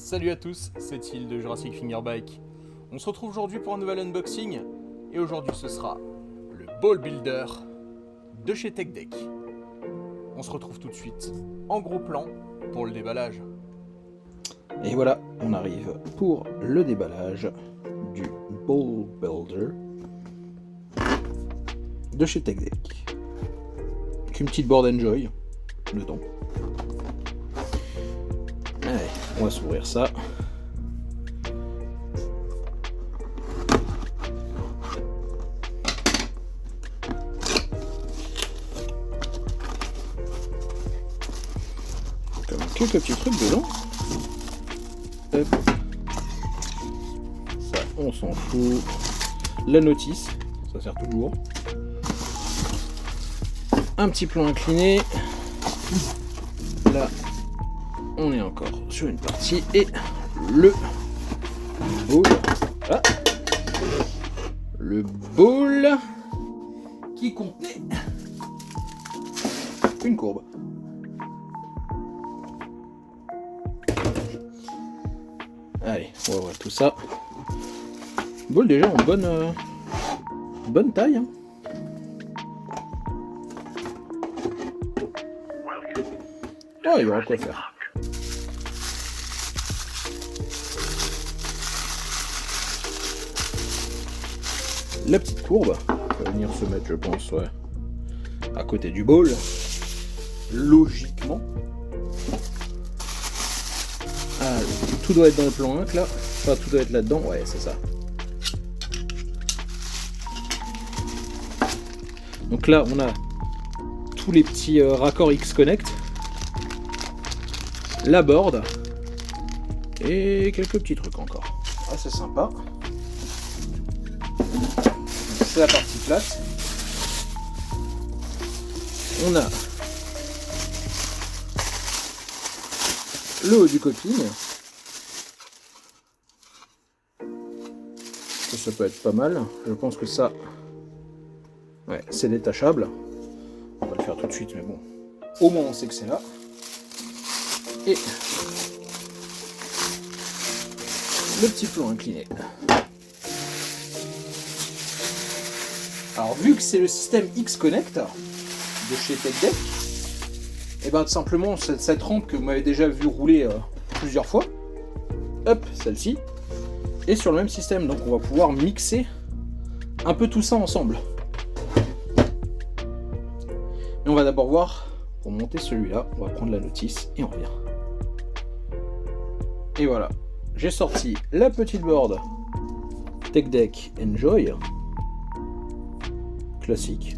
Salut à tous, c'est Thiel de Jurassic Fingerbike. On se retrouve aujourd'hui pour un nouvel unboxing, et aujourd'hui ce sera le Ball Builder de chez TechDeck. On se retrouve tout de suite en gros plan pour le déballage. Et voilà, on arrive pour le déballage du Ball Builder de chez TechDeck. Avec une petite board Enjoy dedans. Allez, on va s'ouvrir ça. Comme quelques petits trucs dedans. Hop. Ça, on s'en fout. La notice, ça sert toujours. Un petit plan incliné. Là, on est encore sur une partie. Et le ball. Ah, le ball qui contenait une courbe. Allez, on va voir tout ça. Ball déjà en bonne taille. Hein. Oh, il y aura quoi faire. La petite courbe va venir se mettre, je pense, ouais, à côté du ball. Logiquement. Ah, tout doit être dans le plan 1 là. Enfin, tout doit être là-dedans. Ouais, c'est ça. Donc là, on a tous les petits raccords X-Connect. La board. Et quelques petits trucs encore. Ah, c'est sympa. C'est la partie plate. On a le haut du coping. Ça peut être pas mal. Je pense que ça, ouais, c'est détachable. On va le faire tout de suite, mais bon, au moins on sait que c'est là. Et le petit plan incliné. Alors vu que c'est le système X-Connect de chez TechDeck, et bien tout simplement cette rampe que vous m'avez déjà vu rouler plusieurs fois, hop, celle-ci, est sur le même système, donc on va pouvoir mixer un peu tout ça ensemble. Et on va d'abord voir, pour monter celui-là, on va prendre la notice et on revient. Et voilà, j'ai sorti la petite board TechDeck Enjoy, classique,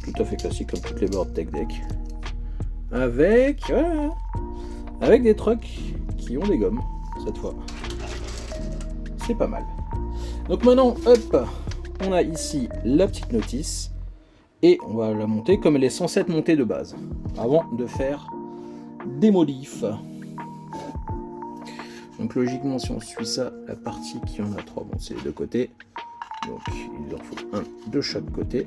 tout à fait classique comme toutes les boards TechDeck, avec des trucs qui ont des gommes cette fois. C'est pas mal. Donc maintenant, hop, on a ici la petite notice et on va la monter comme elle est censée être montée de base, avant de faire des modifs. Donc logiquement, si on suit ça, la partie qui en a 3, bon, c'est les deux côtés. Donc il en faut un de chaque côté.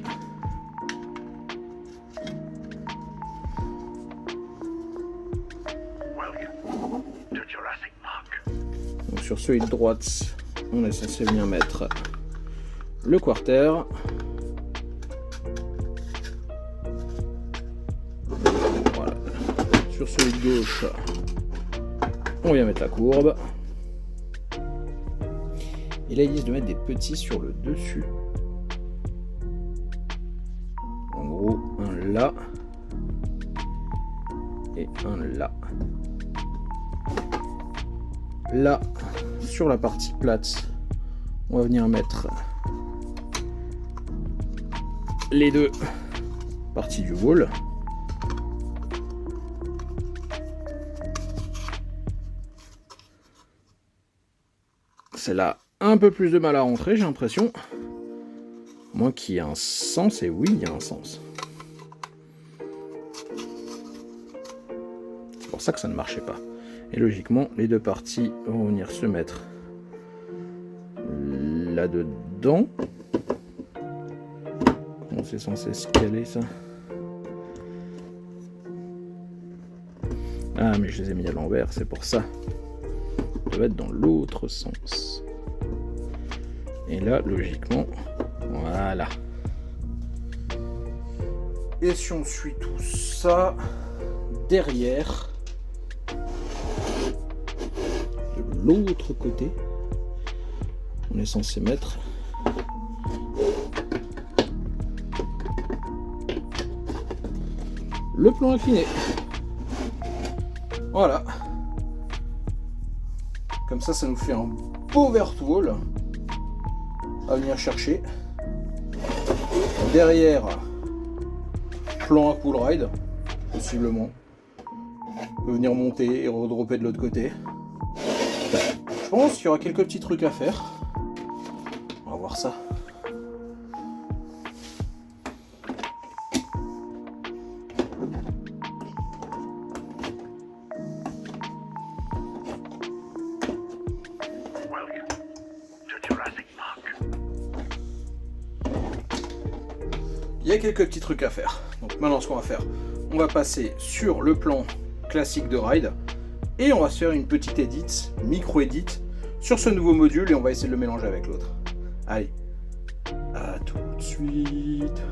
Donc sur celui de droite, on est censé bien mettre le quarter. Voilà. Sur celui de gauche, on vient mettre la courbe. Et là, ils disent de mettre des petits sur le dessus. En gros, un là et un là. Là, sur la partie plate, on va venir mettre les deux parties du wall. Celle-là, un peu plus de mal à rentrer, j'ai l'impression. Moins qu'il y ait un sens, et oui, il y a un sens. C'est pour ça que ça ne marchait pas. Et logiquement, les deux parties vont venir se mettre là-dedans. Comment c'est censé se caler ça? Ah, mais je les ai mis à l'envers, c'est pour ça. Ça va être dans l'autre sens. Et là, logiquement, voilà. Et si on suit tout ça, derrière, de l'autre côté, on est censé mettre le plan incliné. Voilà. Comme ça nous fait un beau vertwall à venir chercher. Derrière, plan à cool ride, possiblement. On peut venir monter et redropper de l'autre côté. Je pense qu'il y aura quelques petits trucs à faire. On va voir ça. Il y a quelques petits trucs à faire. Donc maintenant ce qu'on va faire, on va passer sur le plan classique de ride et on va se faire une petite edit, micro-edit sur ce nouveau module et on va essayer de le mélanger avec l'autre. Allez, à tout de suite.